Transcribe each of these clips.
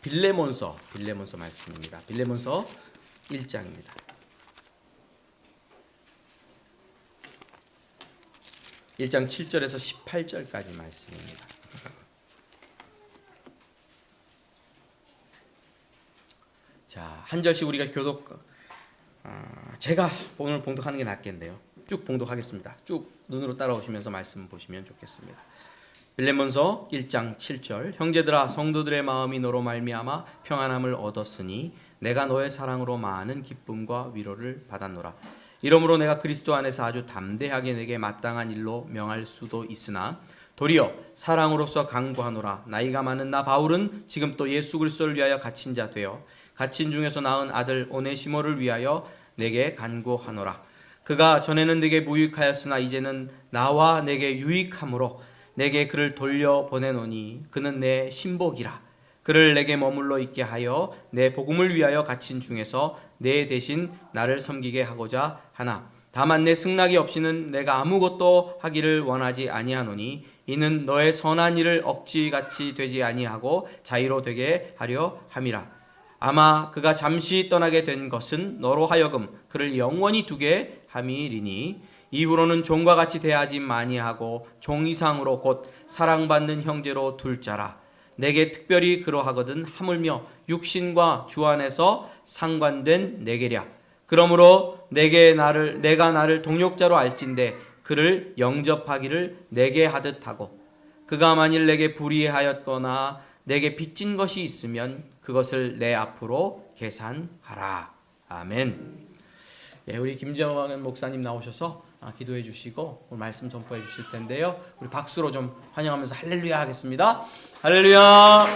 빌레몬서 말씀입니다. 빌레몬서 1장입니다. 1장 7절에서 18절까지 말씀입니다. 자, 한 절씩 우리가 제가 오늘 봉독하는 게 낫겠네요. 쭉 봉독하겠습니다. 쭉 눈으로 따라오시면서 말씀 보시면 좋겠습니다. 빌레몬서 1장 7절. 형제들아, 성도들의 마음이 너로 말미암아 평안함을 얻었으니 내가 너의 사랑으로 많은 기쁨과 위로를 받았노라. 이러므로 내가 그리스도 안에서 아주 담대하게 내게 마땅한 일로 명할 수도 있으나 도리어 사랑으로서 강구하노라. 나이가 많은 나 바울은 지금 또 예수 그리스도를 위하여 갇힌 자 되어 갇힌 중에서 낳은 아들 오네시모를 위하여 내게 간구하노라. 그가 전에는 내게 무익하였으나 이제는 나와 내게 유익함으로 내게 그를 돌려보내노니 그는 내 신복이라. 그를 내게 머물러 있게 하여 내 복음을 위하여 갇힌 중에서 내 대신 나를 섬기게 하고자 하나 다만 내 승낙이 없이는 내가 아무것도 하기를 원하지 아니하노니 이는 너의 선한 일을 억지같이 되지 아니하고 자유로 되게 하려 함이라. 아마 그가 잠시 떠나게 된 것은 너로 하여금 그를 영원히 두게 함이리니 이후로는 종과 같이 대하지 마니하고 종 이상으로 곧 사랑받는 형제로 둘 자라. 내게 특별히 그러하거든 하물며 육신과 주 안에서 상관된 내게랴. 그러므로 내가 나를 동역자로 알진대 그를 영접하기를 내게 하듯 하고 그가 만일 내게 불의하였거나 내게 빚진 것이 있으면 그것을 내 앞으로 계산하라. 아멘. 예, 우리 김정환 목사님 나오셔서 기도해 주시고 오늘 말씀 전포해 주실 텐데요. 우리 박수로 좀 환영하면서 할렐루야 하겠습니다. 할렐루야.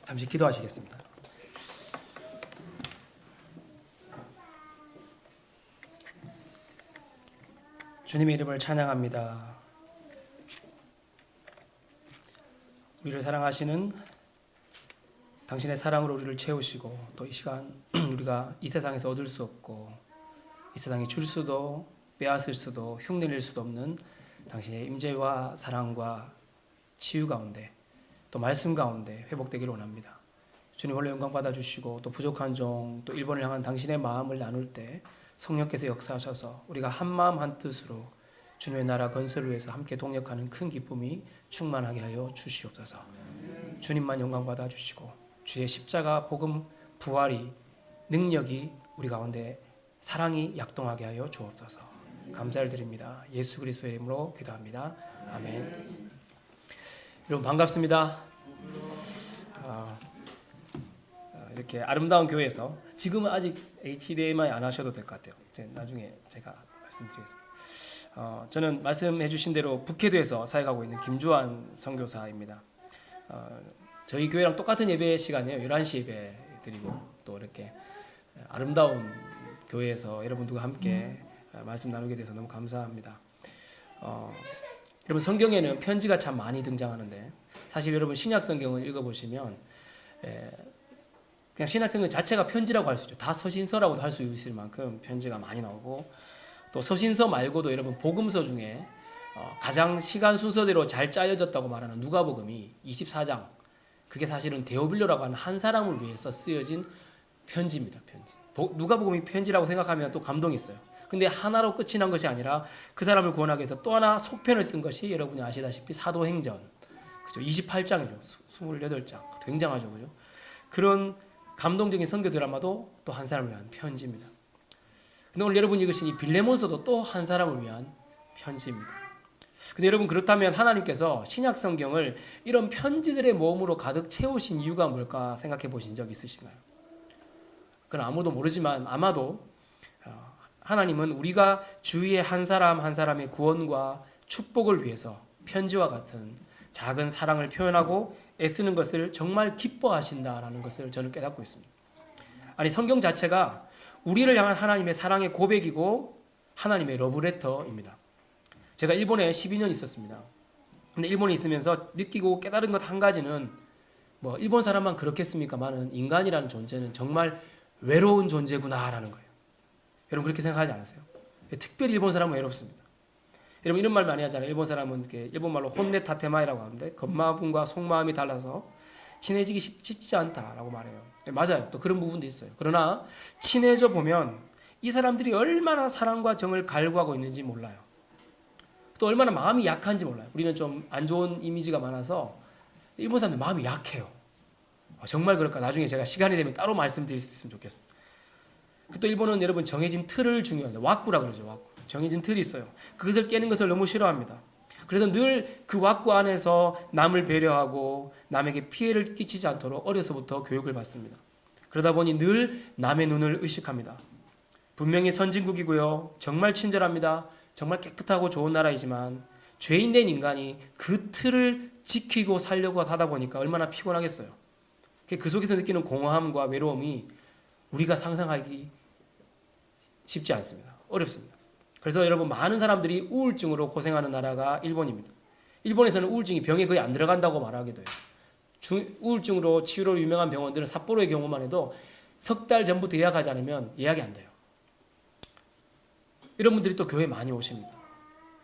잠시 기도하시겠습니다. 주님의 이름을 찬양합니다. 우리를 사랑하시는 당신의 사랑으로 우리를 채우시고 또 이 시간 우리가 이 세상에서 얻을 수 없고 이 세상에 줄 수도 빼앗을 수도 흉내낼 수도 없는 당신의 임재와 사랑과 치유 가운데 또 말씀 가운데 회복되기를 원합니다. 주님 홀로 영광 받아주시고 또 부족한 종 또 일본을 향한 당신의 마음을 나눌 때 성령께서 역사하셔서 우리가 한 마음 한 뜻으로 주님의 나라 건설을 위해서 함께 동역하는 큰 기쁨이 충만하게 하여 주시옵소서. 주님만 영광 받아주시고 주의 십자가 복음 부활이 능력이 우리 가운데 사랑이 약동하게 하여 주옵소서. 감사를 드립니다. 예수 그리스도의 이름으로 기도합니다. 아멘. 여러분 반갑습니다. 이렇게 아름다운 교회에서 지금은 아직 HDMI 안 하셔도 될 것 같아요. 나중에 제가 말씀드리겠습니다. 저는 말씀해 주신 대로 북해도에서 사역하고 있는 김주환 선교사입니다. 저희 교회랑 똑같은 예배 시간이에요. 11시 예배 드리고 또 이렇게 아름다운 교회에서 여러분들과 함께 말씀 나누게 돼서 너무 감사합니다. 여러분 성경에는 편지가 참 많이 등장하는데 사실 여러분 신약 성경을 읽어보시면 그냥 신약 성경 자체가 편지라고 할 수 있죠. 다 서신서라고도 할 수 있을 만큼 편지가 많이 나오고 또 서신서 말고도 여러분 복음서 중에 가장 시간 순서대로 잘 짜여졌다고 말하는 누가복음이 24장 그게 사실은 데오빌로라고 하는 한 사람을 위해서 쓰여진 편지입니다. 편지. 누가복음이 편지라고 생각하면 또 감동이 있어요. 근데 하나로 끝이 난 것이 아니라 그 사람을 구원하기 위해서 또 하나 속편을 쓴 것이 여러분이 아시다시피 사도행전 그죠? 28장이죠. 28장. 굉장하죠. 그죠? 그런 감동적인 선교 드라마도 또 한 사람을 위한 편지입니다. 근데 오늘 여러분이 읽으신 이 빌레몬서도 또 한 사람을 위한 편지입니다. 근데 여러분 그렇다면 하나님께서 신약 성경을 이런 편지들의 모음으로 가득 채우신 이유가 뭘까 생각해 보신 적 있으신가요? 그건 아무도 모르지만 아마도 하나님은 우리가 주위의 한 사람 한 사람의 구원과 축복을 위해서 편지와 같은 작은 사랑을 표현하고 애쓰는 것을 정말 기뻐하신다라는 것을 저는 깨닫고 있습니다. 아니 성경 자체가 우리를 향한 하나님의 사랑의 고백이고 하나님의 러브레터입니다. 제가 일본에 12년 있었습니다. 근데 일본에 있으면서 느끼고 깨달은 것 한 가지는 뭐 일본 사람만 그렇겠습니까만은 인간이라는 존재는 정말 외로운 존재구나라는 거예요. 여러분 그렇게 생각하지 않으세요? 특별히 일본 사람은 외롭습니다. 여러분 이런 말 많이 하잖아요. 일본 사람은 이렇게 일본 말로 혼내 타테마이라고 하는데 겉마음과 속마음이 달라서 친해지기 쉽지 않다라고 말해요. 맞아요. 또 그런 부분도 있어요. 그러나 친해져 보면 이 사람들이 얼마나 사랑과 정을 갈구하고 있는지 몰라요. 또 얼마나 마음이 약한지 몰라요. 우리는 좀 안 좋은 이미지가 많아서 일본 사람들 마음이 약해요. 정말 그럴까? 나중에 제가 시간이 되면 따로 말씀드릴 수 있으면 좋겠어요. 또 일본은 여러분 정해진 틀을 중요합니다. 왁구라 그러죠. 왁구. 정해진 틀이 있어요. 그것을 깨는 것을 너무 싫어합니다. 그래서 늘 그 왁구 안에서 남을 배려하고 남에게 피해를 끼치지 않도록 어려서부터 교육을 받습니다. 그러다 보니 늘 남의 눈을 의식합니다. 분명히 선진국이고요. 정말 친절합니다. 정말 깨끗하고 좋은 나라이지만 죄인된 인간이 그 틀을 지키고 살려고 하다 보니까 얼마나 피곤하겠어요. 그 속에서 느끼는 공허함과 외로움이 우리가 상상하기 쉽지 않습니다. 어렵습니다. 그래서 여러분 많은 사람들이 우울증으로 고생하는 나라가 일본입니다. 일본에서는 우울증이 병에 거의 안 들어간다고 말하기도 해요. 우울증으로 치유로 유명한 병원들은 삿포로의 경우만 해도 석 달 전부터 예약하지 않으면 예약이 안 돼요. 이런 분들이 또 교회에 많이 오십니다.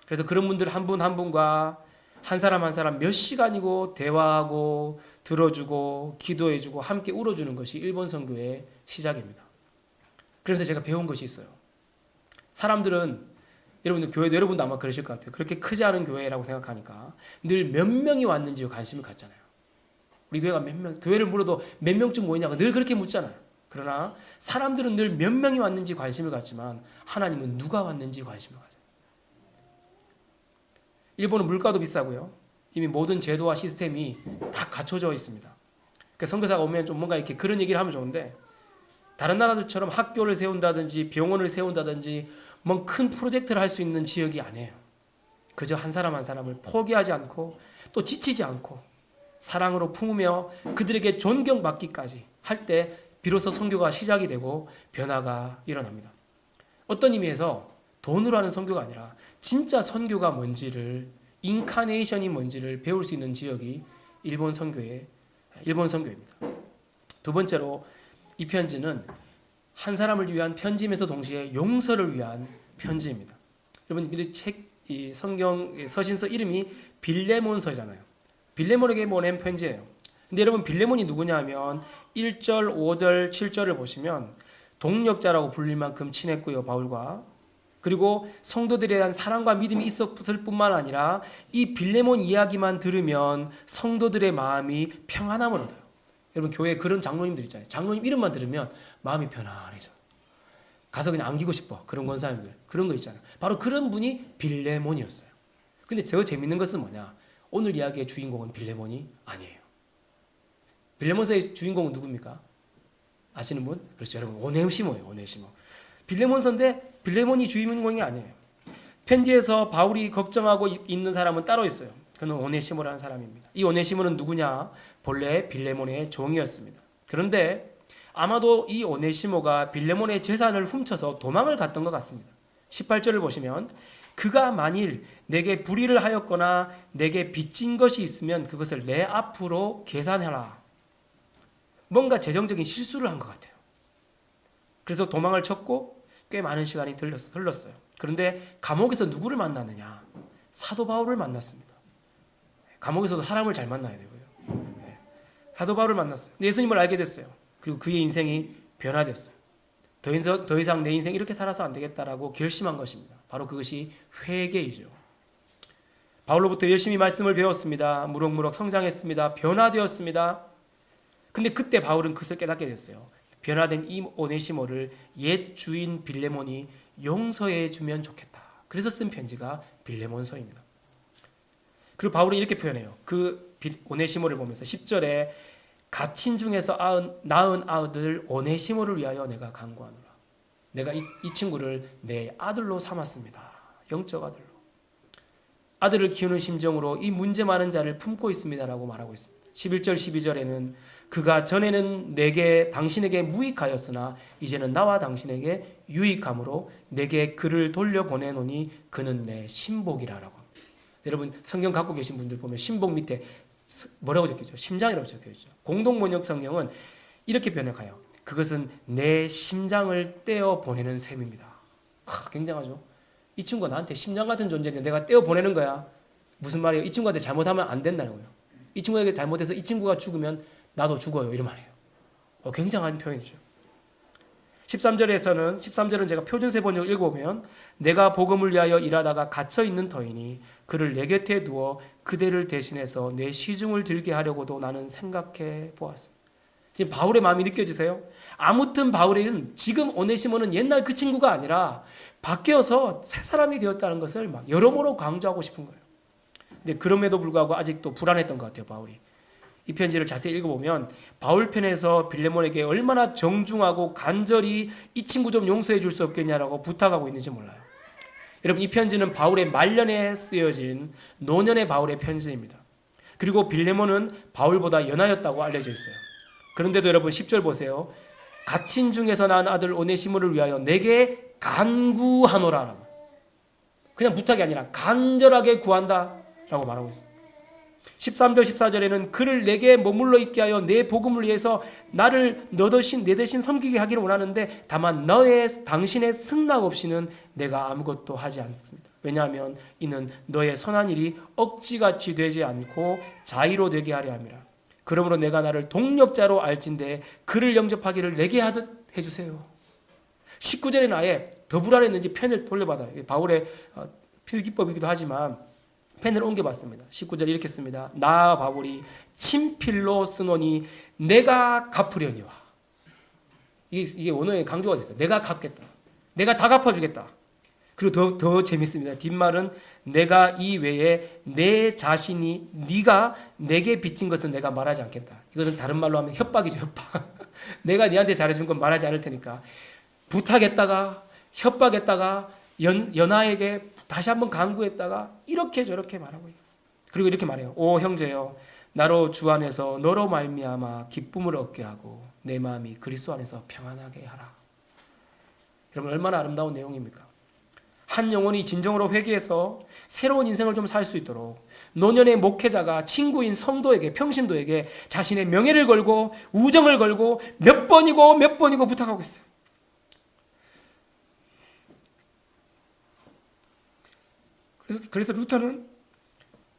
그래서 그런 분들 한 분 한 분과 한 사람 한 사람 몇 시간이고 대화하고 들어주고 기도해주고 함께 울어주는 것이 일본 선교의 시작입니다. 그래서 제가 배운 것이 있어요. 사람들은 여러분들 교회도 여러분도 아마 그러실 것 같아요. 그렇게 크지 않은 교회라고 생각하니까 늘 몇 명이 왔는지 관심을 갖잖아요. 우리 교회가 몇 명, 교회를 물어도 몇 명쯤 모이냐고 늘 그렇게 묻잖아요. 그러나 사람들은 늘 몇 명이 왔는지 관심을 갖지만 하나님은 누가 왔는지 관심을 가져요. 일본은 물가도 비싸고요. 이미 모든 제도와 시스템이 다 갖춰져 있습니다. 그러니까 선교사가 오면 좀 뭔가 이렇게 그런 얘기를 하면 좋은데 다른 나라들처럼 학교를 세운다든지 병원을 세운다든지 뭔 큰 프로젝트를 할 수 있는 지역이 아니에요. 그저 한 사람 한 사람을 포기하지 않고 또 지치지 않고 사랑으로 품으며 그들에게 존경받기까지 할 때 비로소 선교가 시작이 되고 변화가 일어납니다. 어떤 의미에서 돈으로 하는 선교가 아니라 진짜 선교가 뭔지를 인카네이션이 뭔지를 배울 수 있는 지역이 일본 선교입니다. 두 번째로 이 편지는 한 사람을 위한 편지면서 동시에 용서를 위한 편지입니다. 여러분 이 성경 서신서 이름이 빌레몬서잖아요. 빌레몬에게 보낸 편지예요. 근데 여러분 빌레몬이 누구냐 하면 1절, 5절, 7절을 보시면 동력자라고 불릴 만큼 친했고요. 바울과. 그리고 성도들에 대한 사랑과 믿음이 있었을 뿐만 아니라 이 빌레몬 이야기만 들으면 성도들의 마음이 평안함을 얻어요. 여러분 교회에 그런 장로님들 있잖아요. 장로님 이름만 들으면 마음이 편안해져. 가서 그냥 안기고 싶어. 그런 권사님들. 그런 거 있잖아요. 바로 그런 분이 빌레몬이었어요. 근데 더 재밌는 것은 뭐냐. 오늘 이야기의 주인공은 빌레몬이 아니에요. 빌레몬서의 주인공은 누굽니까? 아시는 분? 그렇죠. 여러분 오네시모예요. 오네시모. 빌레몬서인데 빌레몬이 주인공이 아니에요. 편지에서 바울이 걱정하고 있는 사람은 따로 있어요. 그는 오네시모라는 사람입니다. 이 오네시모는 누구냐? 본래 빌레몬의 종이었습니다. 그런데 아마도 이 오네시모가 빌레몬의 재산을 훔쳐서 도망을 갔던 것 같습니다. 18절을 보시면 그가 만일 내게 불의를 하였거나 내게 빚진 것이 있으면 그것을 내 앞으로 계산해라. 뭔가 재정적인 실수를 한 것 같아요. 그래서 도망을 쳤고 꽤 많은 시간이 흘렀어요. 그런데 감옥에서 누구를 만났느냐? 사도 바울을 만났습니다. 감옥에서도 사람을 잘 만나야 되고요. 사도 바울을 만났어요. 예수님을 알게 됐어요. 그리고 그의 인생이 변화되었어요. 더 이상 내 인생 이렇게 살아서 안 되겠다라고 결심한 것입니다. 바로 그것이 회개이죠. 바울로부터 열심히 말씀을 배웠습니다. 무럭무럭 성장했습니다. 변화되었습니다. 근데 그때 바울은 그것을 깨닫게 됐어요. 변화된 이 오네시모를 옛 주인 빌레몬이 용서해 주면 좋겠다. 그래서 쓴 편지가 빌레몬서입니다. 그리고 바울은 이렇게 표현해요. 그 오네시모를 보면서 10절에 갇힌 중에서 낳은 아들 오네시모를 위하여 내가 간구하노라. 내가 이 친구를 내 아들로 삼았습니다. 영적 아들로. 아들을 키우는 심정으로 이 문제 많은 자를 품고 있습니다라고 말하고 있습니다. 11절 12절에는 그가 전에는 당신에게 무익하였으나 이제는 나와 당신에게 유익함으로 내게 그를 돌려보내노니 그는 내 신복이라라고 합니다. 여러분 성경 갖고 계신 분들 보면 신복 밑에 뭐라고 적혀있죠? 심장이라고 적혀있죠. 공동번역 성경은 이렇게 번역해요. 그것은 내 심장을 떼어 보내는 셈입니다. 굉장하죠. 이 친구가 나한테 심장 같은 존재인데 내가 떼어 보내는 거야. 무슨 말이에요? 이 친구한테 잘못하면 안 된다는 거예요. 이 친구에게 잘못해서 이 친구가 죽으면 나도 죽어요. 이런 말이에요. 굉장한 표현이죠. 13절은 제가 표준세 번역 읽어보면 내가 복음을 위하여 일하다가 갇혀있는 터이니 그를 내 곁에 두어 그대를 대신해서 내 시중을 들게 하려고도 나는 생각해 보았습니다. 지금 바울의 마음이 느껴지세요? 아무튼 바울은 지금 오네시모는 옛날 그 친구가 아니라 바뀌어서 새 사람이 되었다는 것을 막 여러모로 강조하고 싶은 거예요. 근데 그럼에도 불구하고 아직도 불안했던 것 같아요, 바울이. 이 편지를 자세히 읽어보면 바울 편에서 빌레몬에게 얼마나 정중하고 간절히 이 친구 좀 용서해 줄 수 없겠냐라고 부탁하고 있는지 몰라요. 여러분, 이 편지는 바울의 말년에 쓰여진 노년의 바울의 편지입니다. 그리고 빌레몬은 바울보다 연하였다고 알려져 있어요. 그런데도 여러분 10절 보세요. 갇힌 중에서 낳은 아들 오네시모를 위하여 내게 간구하노라. 그냥 부탁이 아니라 간절하게 구한다 라고 말하고 있습니다. 13절 14절에는 그를 내게 머물러 있게 하여 내 복음을 위해서 나를 내 대신 섬기게 하기를 원하는데 다만 당신의 승낙 없이는 내가 아무것도 하지 않습니다. 왜냐하면 이는 너의 선한 일이 억지같이 되지 않고 자의로 되게 하려 함이라. 그러므로 내가 나를 동력자로 알진대 그를 영접하기를 내게 하듯 해주세요. 19절에는 아예 더 불안했는지 펜을 돌려받아요. 바울의 필기법이기도 하지만 펜을 옮겨봤습니다. 19절 이렇게 씁니다. 나 바울이 친필로 쓰노니 내가 갚으려니와. 이게 원어에 강조가 됐어요. 내가 갚겠다. 내가 다 갚아주겠다. 그리고 더 재밌습니다. 뒷말은 내가 이 외에 내 자신이 네가 내게 빚진 것은 내가 말하지 않겠다. 이것은 다른 말로 하면 협박이죠. 협박. 내가 네한테 잘해준 건 말하지 않을 테니까 부탁했다가 협박했다가 연하에게 다시 한번 간구했다가 이렇게 저렇게 말하고 있어요. 그리고 이렇게 말해요. 오 형제여, 나로 주 안에서 너로 말미암아 기쁨을 얻게 하고 내 마음이 그리스도 안에서 평안하게 하라. 여러분, 얼마나 아름다운 내용입니까? 한 영혼이 진정으로 회개해서 새로운 인생을 좀 살 수 있도록 노년의 목회자가 친구인 성도에게, 평신도에게 자신의 명예를 걸고 우정을 걸고 몇 번이고 부탁하고 있어요. 그래서 루터는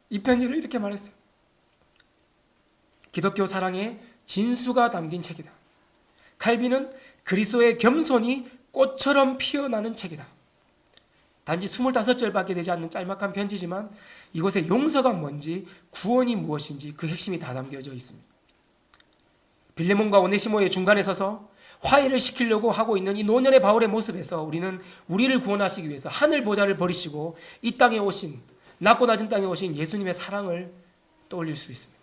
이 편지를 이렇게 말했어요. 기독교 사랑의 진수가 담긴 책이다. 칼빈은 그리스도의 겸손이 꽃처럼 피어나는 책이다. 단지 25절밖에 되지 않는 짤막한 편지지만 이곳에 용서가 뭔지 구원이 무엇인지 그 핵심이 다 담겨져 있습니다. 빌레몬과 오네시모의 중간에 서서 화해를 시키려고 하고 있는 이 노년의 바울의 모습에서 우리는 우리를 구원하시기 위해서 하늘 보좌를 버리시고 이 땅에 오신, 낮고 낮은 땅에 오신 예수님의 사랑을 떠올릴 수 있습니다.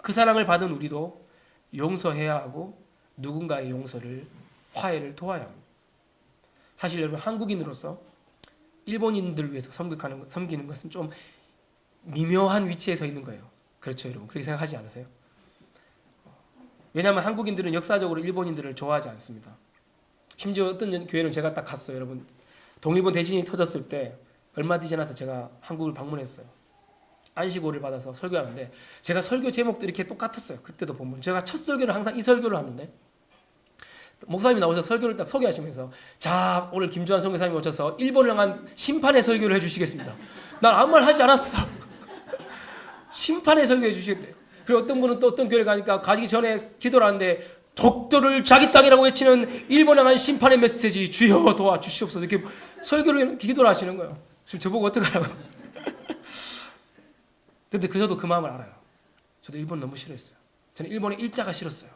그 사랑을 받은 우리도 용서해야 하고 누군가의 용서를, 화해를 도와야 합니다. 사실 여러분, 한국인으로서 일본인들을 위해서 섬기는 것은 좀 미묘한 위치에 서 있는 거예요. 그렇죠, 여러분? 그렇게 생각하지 않으세요? 왜냐하면 한국인들은 역사적으로 일본인들을 좋아하지 않습니다. 심지어 어떤 교회는 제가 딱 갔어요. 여러분, 동일본 대지진이 터졌을 때 얼마 되지 않아서 제가 한국을 방문했어요. 안식오를 받아서 설교하는데 제가 설교 제목도 이렇게 똑같았어요. 그때도 보면 제가 첫 설교를 항상 이 설교를 하는데 목사님이 나오셔서 설교를 딱 소개하시면서 자, 오늘 김주환 선교사님이 오셔서 일본을 향한 심판의 설교를 해주시겠습니다. 난 아무 말 하지 않았어. 심판의 설교해 주시겠대요. 그리고 어떤 분은 또 어떤 교회를 가기 전에 기도를 하는데 독도를 자기 땅이라고 외치는 일본에 관한 심판의 메시지 주여 도와주시옵소서 이렇게 설교를 기도를 하시는 거예요. 지금 저보고 어떡하라고. 근데 저도 그 마음을 알아요. 저도 일본 너무 싫어했어요. 저는 일본의 일자가 싫었어요.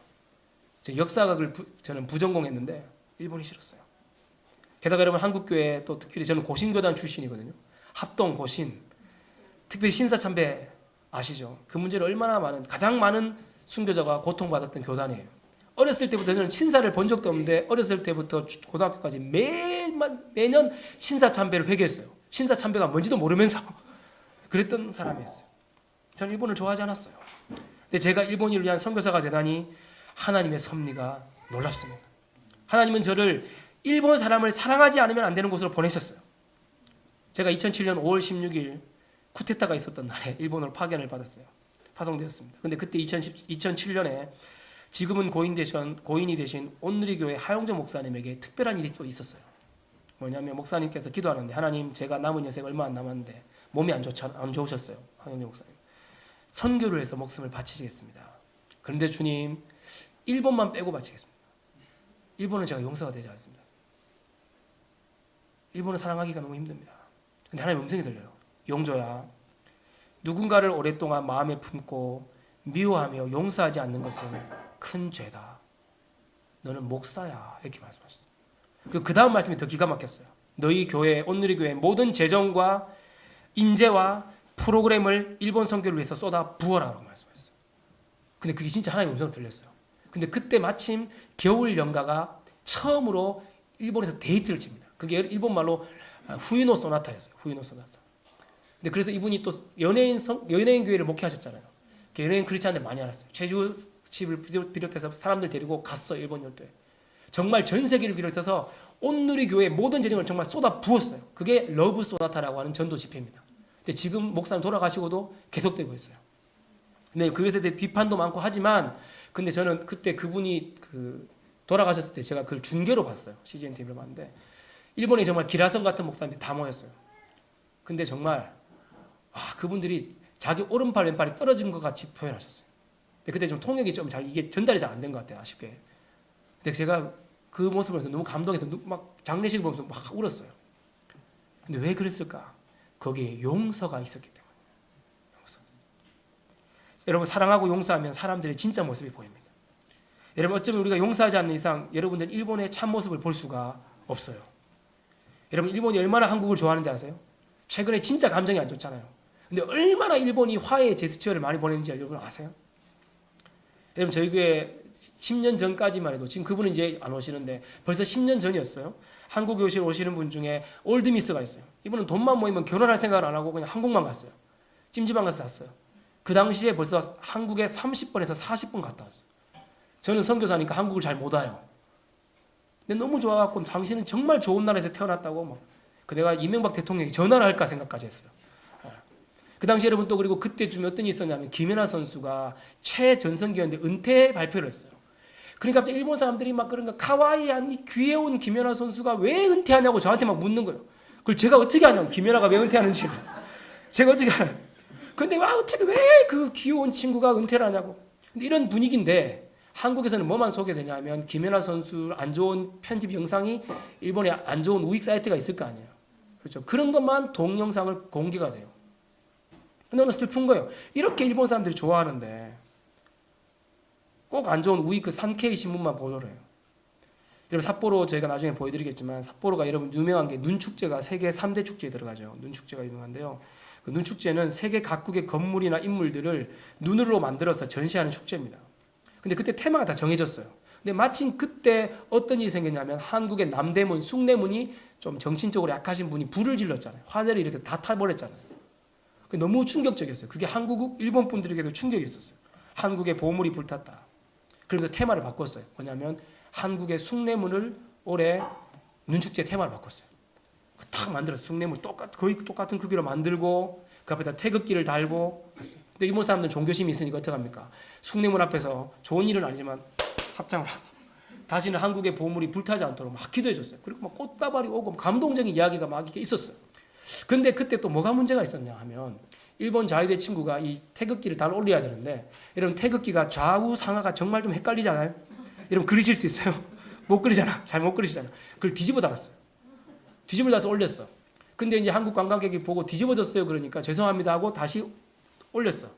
제 역사학을 저는 부전공했는데 일본이 싫었어요. 게다가 여러분, 한국교회 또 특별히 저는 고신교단 출신이거든요. 합동, 고신, 특별히 신사참배 아시죠? 그 문제를 가장 많은 순교자가 고통받았던 교단이에요. 어렸을 때부터 저는 신사를 본 적도 없는데 어렸을 때부터 고등학교까지 매년 신사참배를 회개했어요. 신사참배가 뭔지도 모르면서 그랬던 사람이었어요. 저는 일본을 좋아하지 않았어요. 근데 제가 일본인을 위한 선교사가 되다니 하나님의 섭리가 놀랍습니다. 하나님은 저를 일본 사람을 사랑하지 않으면 안 되는 곳으로 보내셨어요. 제가 2007년 5월 16일 쿠데타가 있었던 날에 일본으로 파견을 받았어요. 파송되었습니다. 근데 그때 2007년에 지금은 고인이 되신 온누리교회 하용재 목사님에게 특별한 일이 또 있었어요. 뭐냐면 목사님께서 기도하는데 하나님 제가 남은 여생 얼마 안 남았는데 몸이 안 좋으셨어요. 하용재 목사님. 선교를 해서 목숨을 바치시겠습니다. 그런데 주님 일본만 빼고 바치겠습니다. 일본은 제가 용서가 되지 않습니다. 일본을 사랑하기가 너무 힘듭니다. 근데 하나님 음성이 들려요. 용조야, 누군가를 오랫동안 마음에 품고 미워하며 용서하지 않는 것은 큰 죄다. 너는 목사야. 이렇게 말씀하셨어요. 그 다음 말씀이 더 기가 막혔어요. 너희 교회, 온누리교회 모든 재정과 인재와 프로그램을 일본 선교를 위해서 쏟아 부어라라고 말씀하셨어요. 근데 그게 진짜 하나님의 음성을 들렸어요. 근데 그때 마침 겨울 연가가 처음으로 일본에서 데이트를 칩니다. 그게 일본 말로 후이노 소나타였어요. 후이노 소나타. 근데 그래서 이분이 또 연예인 교회를 목회하셨잖아요. 연예인 크리스찬들 많이 알았어요. 제주 집을 비롯해서 사람들 데리고 갔어. 일본 열도에. 정말 전 세계를 비롯해서 온누리 교회 모든 재정을 정말 쏟아 부었어요. 그게 러브 소나타라고 하는 전도 집회입니다. 근데 지금 목사님 돌아가시고도 계속되고 있어요. 근데 그것에 대해 비판도 많고 하지만 근데 저는 그때 그분이 돌아가셨을 때 제가 그걸 중계로 봤어요. CGN TV로 봤는데 일본에 정말 기라성 같은 목사님들이 다 모였어요. 근데 정말 그분들이 자기 오른팔 왼팔이 떨어진 것 같이 표현하셨어요. 근데 그때 좀 통역이 좀 잘 이게 전달이 잘 안 된 것 같아요. 아쉽게. 근데 제가 그 모습을 보면서 너무 감동해서 막 장례식을 보면서 막 울었어요. 근데 왜 그랬을까? 거기에 용서가 있었기 때문에. 용서. 여러분 사랑하고 용서하면 사람들의 진짜 모습이 보입니다. 여러분 어쩌면 우리가 용서하지 않는 이상 여러분들은 일본의 참 모습을 볼 수가 없어요. 여러분 일본이 얼마나 한국을 좋아하는지 아세요? 최근에 진짜 감정이 안 좋잖아요. 근데 얼마나 일본이 화해의 제스처를 많이 보내는지 여러분 아세요? 여러분 저희 교회 10년 전까지만 해도 지금 그분은 이제 안 오시는데 벌써 10년 전이었어요. 한국 교실 오시는 분 중에 올드미스가 있어요. 이분은 돈만 모이면 결혼할 생각을 안 하고 그냥 한국만 갔어요. 찜질방 가서 잤어요. 그 당시에 벌써 한국에 30번에서 40번 갔다 왔어요. 저는 선교사니까 한국을 잘 못 와요. 근데 너무 좋아갖고 당신은 정말 좋은 나라에서 태어났다고 막 내가 이명박 대통령이 전화를 할까 생각까지 했어요. 그 당시 여러분 또 그리고 그때쯤에 어떤 일이 있었냐면 김연아 선수가 최전성기였는데 은퇴 발표를 했어요. 그러니까 갑자기 일본 사람들이 막 그런가 카와이한 이 귀여운 김연아 선수가 왜 은퇴하냐고 저한테 막 묻는 거예요. 그걸 제가 어떻게 아냐고 김연아가 왜 은퇴하는지 제가 어떻게 알아요. 근데 어떻게 왜 그 귀여운 친구가 은퇴를 하냐고. 근데 이런 분위기인데 한국에서는 뭐만 소개되냐면 김연아 선수 안 좋은 편집 영상이 일본에 안 좋은 우익 사이트가 있을 거 아니에요. 그렇죠. 그런 것만 동영상을 공개가 돼요. 너무 슬픈 거예요. 이렇게 일본 사람들이 좋아하는데 꼭 안 좋은 우익 그 산케이 신문만 보도를 해요. 여러분 삿포로 저희가 나중에 보여드리겠지만 삿포로가 여러분 유명한 게 눈축제가 세계 3대 축제에 들어가죠. 눈축제가 유명한데요. 그 눈축제는 세계 각국의 건물이나 인물들을 눈으로 만들어서 전시하는 축제입니다. 근데 그때 테마가 다 정해졌어요. 근데 마침 그때 어떤 일이 생겼냐면 한국의 남대문, 숭례문이 좀 정신적으로 약하신 분이 불을 질렀잖아요. 화재를 이렇게 다 타버렸잖아요. 너무 충격적이었어요. 그게 한국, 일본 분들에게도 충격이 있었어요. 한국의 보물이 불탔다. 그래서 테마를 바꿨어요. 뭐냐면 한국의 숭례문을 올해 눈축제 테마로 바꿨어요. 탁 만들었어요. 숭례문 거의 똑같은 크기로 만들고 그 앞에다 태극기를 달고 갔어요. 근데 일본 사람들은 종교심이 있으니까 어떡합니까? 숭례문 앞에서 좋은 일은 아니지만 합장을 하고 다시는 한국의 보물이 불타지 않도록 막 기도해 줬어요. 그리고 막 꽃다발이 오고 감동적인 이야기가 막 이렇게 있었어요. 근데 그때 또 뭐가 문제가 있었냐 하면 일본 자위대 친구가 이 태극기를 달 올려야 되는데 여러분 태극기가 좌우 상하가 정말 좀 헷갈리잖아요. 여러분 그리실 수 있어요? 못 그리잖아. 잘 못 그리시잖아. 그걸 뒤집어 달았어요. 뒤집어 달아서 올렸어. 근데 이제 한국 관광객이 보고 뒤집어졌어요. 그러니까 죄송합니다 하고 다시 올렸어.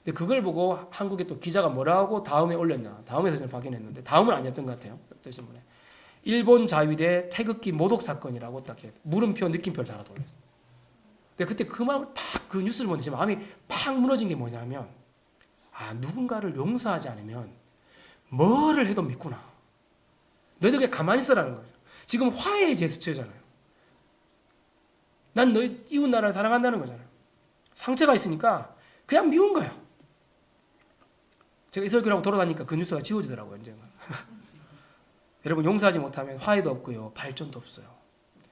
근데 그걸 보고 한국의 또 기자가 뭐라고 다음에 올렸냐. 다음에 사진을 확인했는데 다음은 아니었던 것 같아요. 어떤 신문에. 일본 자위대 태극기 모독 사건이라고 딱 물음표 느낌표를 달아서 올렸어. 근데 그때 그 마음을 딱 그 뉴스를 보는데 제 마음이 팍 무너진 게 뭐냐면 누군가를 용서하지 않으면 뭐를 해도 믿구나. 너희들 그냥 가만히 있으라는 거죠. 지금 화해의 제스처잖아요. 난 너희 이웃 나라를 사랑한다는 거잖아요. 상처가 있으니까 그냥 미운 거야. 제가 이설교라고 돌아다니니까 그 뉴스가 지워지더라고요. 이제. 여러분 용서하지 못하면 화해도 없고요. 발전도 없어요.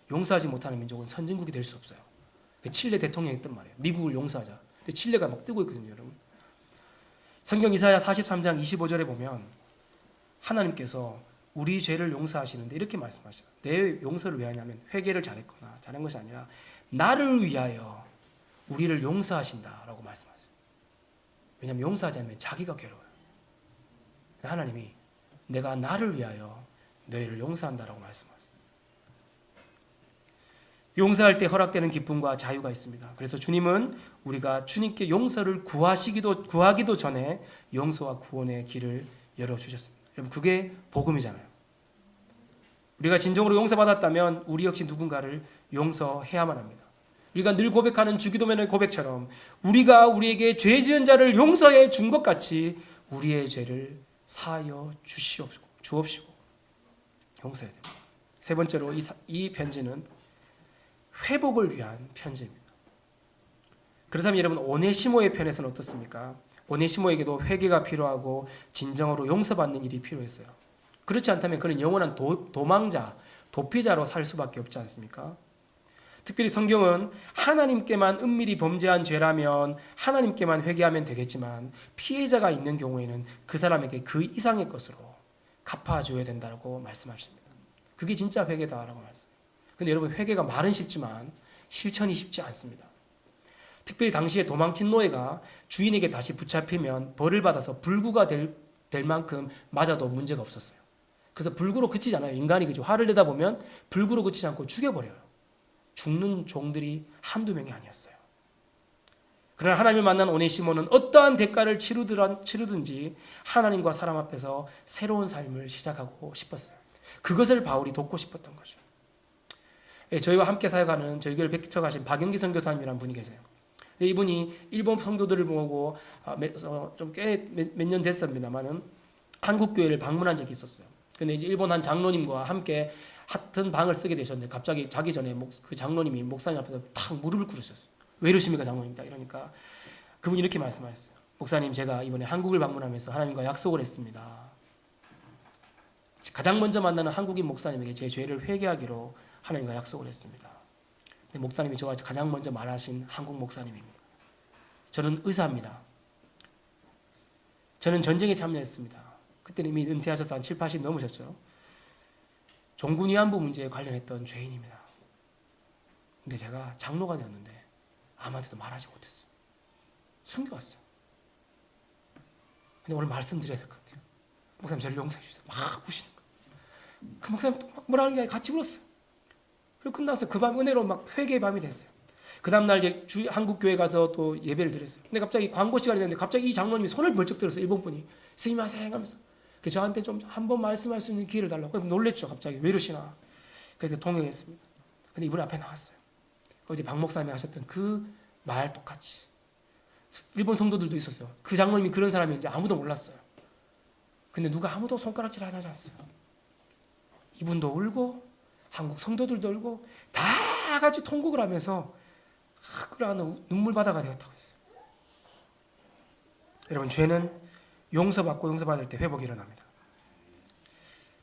용서하지 못하는 민족은 선진국이 될 수 없어요. 칠레 대통령이 했던 말이에요. 미국을 용서하자. 근데 칠레가 막 뜨고 있거든요, 여러분. 성경 이사야 43장 25절에 보면 하나님께서 우리 죄를 용서하시는데 이렇게 말씀하시죠. 내 용서를 왜 하냐면 회개를 잘했거나 잘한 것이 아니라 나를 위하여 우리를 용서하신다라고 말씀하세요. 왜냐하면 용서하지 않으면 자기가 괴로워요. 하나님이 내가 나를 위하여 너희를 용서한다라고 말씀하세요. 용서할 때 허락되는 기쁨과 자유가 있습니다. 그래서 주님은 우리가 주님께 용서를 구하기도 전에 용서와 구원의 길을 열어주셨습니다. 여러분 그게 복음이잖아요. 우리가 진정으로 용서받았다면 우리 역시 누군가를 용서해야만 합니다. 우리가 늘 고백하는 주기도문의 고백처럼 우리가 우리에게 죄 지은 자를 용서해 준 것 같이 우리의 죄를 사하여 주옵시고 용서해야 됩니다. 세 번째로 이 편지는 회복을 위한 편지입니다. 그렇다면 여러분 오네시모의 편에서는 어떻습니까? 오네시모에게도 회개가 필요하고 진정으로 용서받는 일이 필요했어요. 그렇지 않다면 그는 영원한 도망자, 도피자로 살 수밖에 없지 않습니까? 특별히 성경은 하나님께만 은밀히 범죄한 죄라면 하나님께만 회개하면 되겠지만 피해자가 있는 경우에는 그 사람에게 그 이상의 것으로 갚아줘야 된다고 말씀하십니다. 그게 진짜 회개다라고 말씀. 근데 여러분 회개가 말은 쉽지만 실천이 쉽지 않습니다. 특별히 당시에 도망친 노예가 주인에게 다시 붙잡히면 벌을 받아서 불구가 될 만큼 맞아도 문제가 없었어요. 그래서 불구로 그치지 않아요. 인간이 그죠. 화를 내다 보면 불구로 그치지 않고 죽여버려요. 죽는 종들이 한두 명이 아니었어요. 그러나 하나님을 만난 오네시모는 어떠한 대가를 치르든지 하나님과 사람 앞에서 새로운 삶을 시작하고 싶었어요. 그것을 바울이 돕고 싶었던 거죠. 저희와 함께 사역하는 저희 교회를 배척하신 박영기 선교사님이라는 분이 계세요. 이분이 일본 성도들을 모으고 좀 꽤 몇 년 됐습니다만은 한국 교회를 방문한 적이 있었어요. 근데 이제 일본 한 장로님과 함께 같은 방을 쓰게 되셨는데 갑자기 자기 전에 그 장로님이 목사님 앞에서 탁 무릎을 꿇으셨어요. 왜 이러십니까 장로님? 이러니까 그분이 이렇게 말씀하셨어요. 목사님 제가 이번에 한국을 방문하면서 하나님과 약속을 했습니다. 가장 먼저 만나는 한국인 목사님에게 제 죄를 회개하기로 하나님과 약속을 했습니다. 근데 목사님이 저와 가장 먼저 말하신 한국 목사님입니다. 저는 의사입니다. 저는 전쟁에 참여했습니다. 그때는 이미 은퇴하셔서 한 7, 80 넘으셨죠. 종군 위안부 문제에 관련했던 죄인입니다. 근데 제가 장로가 되었는데 아무한테도 말하지 못했어요. 숨겨왔어요. 근데 오늘 말씀드려야 될 것 같아요. 목사님 저를 용서해 주세요. 막 우시는 거예요. 그 목사님 또 막 뭐라는 게 아니라 같이 울었어요. 그리고 끝나서 그 밤 은혜로 막 회개의 밤이 됐어요. 그 다음날 이제 한국 교회 가서 또 예배를 드렸어요. 근데 갑자기 광고 시간이 됐는데 갑자기 이 장로님이 손을 벌쩍 들었어요. 일본 분이 스미마셍 하면서 저한테 좀 한 번 말씀할 수 있는 기회를 달라고. 그래서 놀랬죠. 갑자기 왜 이러시나. 그래서 동행했습니다. 근데 이분 앞에 나왔어요. 어제 박 목사님이 하셨던 그 말 똑같이 일본 성도들도 있었어요. 그 장로님이 그런 사람인지 아무도 몰랐어요. 근데 누가 아무도 손가락질 하지 않았어요. 이분도 울고 한국 성도들도 울고 다 같이 통곡을 하면서 끌어안는 눈물바다가 되었다고 했어요. 여러분 죄는 용서받고 용서받을 때 회복이 일어납니다.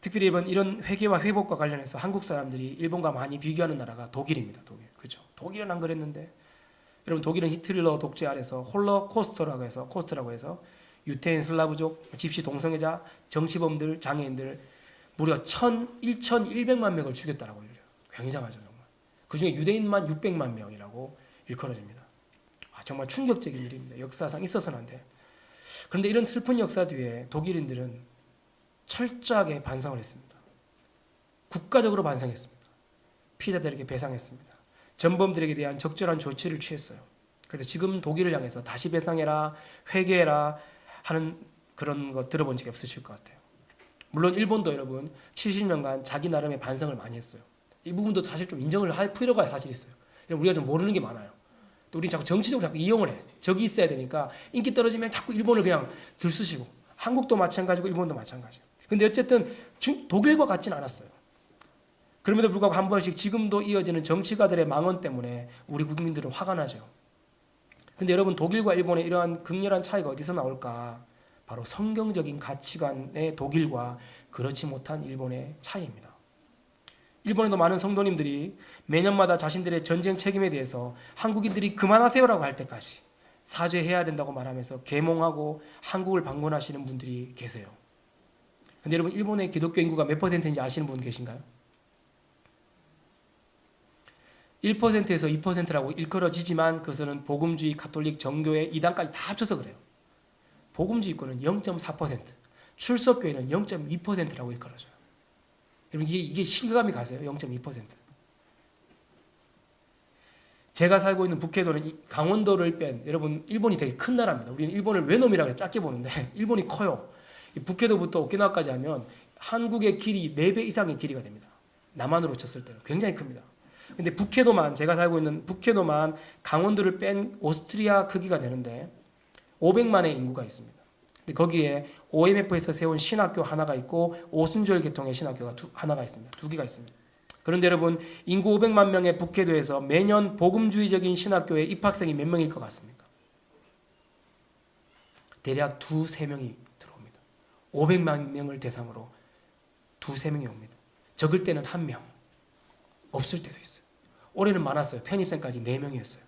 특별히 이런 회개와 회복과 관련해서 한국 사람들이 일본과 많이 비교하는 나라가 독일입니다. 독일. 그렇죠. 독일은 안 그랬는데 여러분 독일은 히틀러 독재 아래서 홀로코스트라고 해서 유태인 슬라브족, 집시 동성애자, 정치범들, 장애인들 무려 1,100만 명을 죽였다라고 해요. 굉장하죠, 정말. 그 중에 유대인만 600만 명이라고 일컬어집니다. 정말 충격적인 일입니다. 역사상 있어서는 안 돼. 그런데 이런 슬픈 역사 뒤에 독일인들은 철저하게 반성을 했습니다. 국가적으로 반성했습니다. 피해자들에게 배상했습니다. 전범들에게 대한 적절한 조치를 취했어요. 그래서 지금 독일을 향해서 다시 배상해라, 회개해라 하는 그런 거 들어본 적이 없으실 것 같아요. 물론 일본도 여러분 70년간 자기 나름의 반성을 많이 했어요. 이 부분도 사실 좀 인정을 할 필요가 사실 있어요. 우리가 좀 모르는 게 많아요. 또 우리 자꾸 정치적으로 자꾸 이용을 해. 적이 있어야 되니까 인기 떨어지면 자꾸 일본을 그냥 들쑤시고 한국도 마찬가지고 일본도 마찬가지예요. 근데 어쨌든 독일과 같지는 않았어요. 그럼에도 불구하고 한 번씩 지금도 이어지는 정치가들의 망언 때문에 우리 국민들은 화가 나죠. 근데 여러분 독일과 일본의 이러한 극렬한 차이가 어디서 나올까? 바로 성경적인 가치관의 독일과 그렇지 못한 일본의 차이입니다. 일본에도 많은 성도님들이 매년마다 자신들의 전쟁 책임에 대해서 한국인들이 그만하세요라고 할 때까지 사죄해야 된다고 말하면서 계몽하고 한국을 방문하시는 분들이 계세요. 근데 여러분, 일본의 기독교 인구가 몇 퍼센트인지 아시는 분 계신가요? 1%에서 2%라고 일컬어지지만 그것은 복음주의, 가톨릭, 정교회, 이단까지 다 합쳐서 그래요. 복음주의권은 0.4%, 출석교회는 0.2%라고 일컬어져요. 여러분, 이게 실감이 가세요? 0.2%. 제가 살고 있는 북해도는 강원도를 뺀, 여러분, 일본이 되게 큰 나라입니다. 우리는 일본을 외놈이라고 해서 작게 보는데 일본이 커요. 북해도부터 오키나와까지 하면 한국의 길이 4배 이상의 길이가 됩니다. 남한으로 쳤을 때는 굉장히 큽니다. 근데 북해도만, 제가 살고 있는 북해도만 강원도를 뺀 오스트리아 크기가 되는데 500만의 인구가 있습니다. 근데 거기에 OMF에서 세운 신학교 하나가 있고 오순절 계통의 신학교가 하나가 있습니다. 2개가 있습니다. 그런데 여러분, 인구 500만 명의 북해도에서 매년 복음주의적인 신학교에 입학생이 몇 명일 것 같습니까? 대략 2-3명이 들어옵니다. 500만 명을 대상으로 2-3명이 옵니다. 적을 때는 1명, 없을 때도 있어요. 올해는 많았어요. 편입생까지 4명이었어요.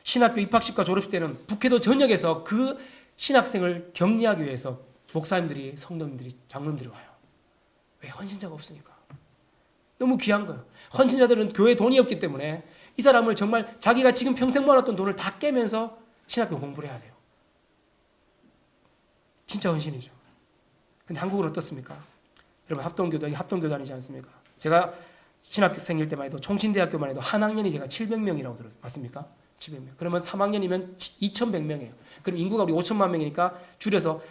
신학교 입학식과 졸업식 때는 북해도 전역에서 그 신학생을 격리하기 위해서 목사님들이, 성도님들이, 장로님들이 와요. 왜? 헌신자가 없으니까. 너무 귀한 거예요. 헌신자들은 교회 돈이 없기 때문에 이 사람을 정말 자기가 지금 평생 모았던 돈을 다 깨면서 신학교 공부를 해야 돼요. 진짜 헌신이죠. 근데 한국은 어떻습니까? 여러분, 합동교단이지 않습니까? 제가 신학생일 때만 해도 총신대학교만 해도 한 학년이 제가 700명이라고 들었어요. 맞습니까? 700명. 그러면 3학년이면 2100명이에요. 그럼 인구가 우리 5천만 명이니까 줄여서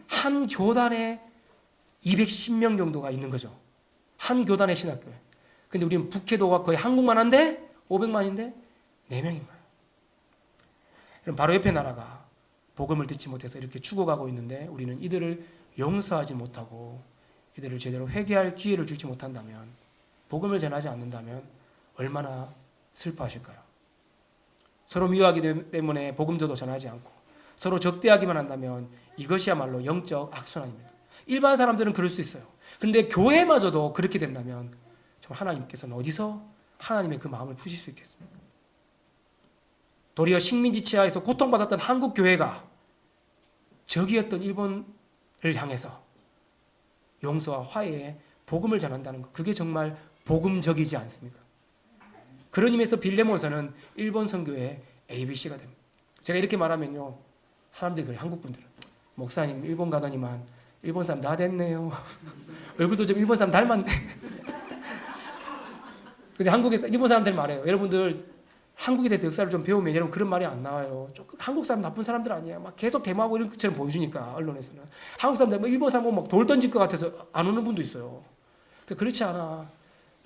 한 교단에 210명 정도가 있는 거죠. 한 교단의 신학교에. 근데 우리는 북해도가 거의 한국만 한데 500만인데 4명인 거예요. 그럼 바로 옆에 나라가 복음을 듣지 못해서 이렇게 죽어가고 있는데 우리는 이들을 용서하지 못하고 이들을 제대로 회개할 기회를 주지 못한다면, 복음을 전하지 않는다면 얼마나 슬퍼하실까요? 서로 미워하기 때문에 복음도 전하지 않고 서로 적대하기만 한다면 이것이야말로 영적 악순환입니다. 일반 사람들은 그럴 수 있어요. 그런데 교회마저도 그렇게 된다면 정말 하나님께서는 어디서 하나님의 그 마음을 푸실 수 있겠습니까? 도리어 식민지 치하에서 고통받았던 한국 교회가 적이었던 일본을 향해서 용서와 화해의 복음을 전한다는 것, 그게 정말 복음적이지 않습니까? 그런 의미에서 빌레몬서는 일본 선교의 ABC가 됩니다. 제가 이렇게 말하면요, 사람들이 그래요. 한국 분들은 목사님 일본 가더니만 일본 사람 다 됐네요. 얼굴도 좀 일본 사람 닮았네. 그래서 한국에서 일본 사람들 말해요. 여러분들 한국에 대해서 역사를 좀 배우면 여러분 그런 말이 안 나와요. 조금 한국 사람 나쁜 사람들 아니에요. 막 계속 대모하고 이런 것처럼 보여주니까 언론에서는 한국 사람들 막 일본 사람 보면 막 돌 던질 것 같아서 안 오는 분도 있어요. 그렇지 않아.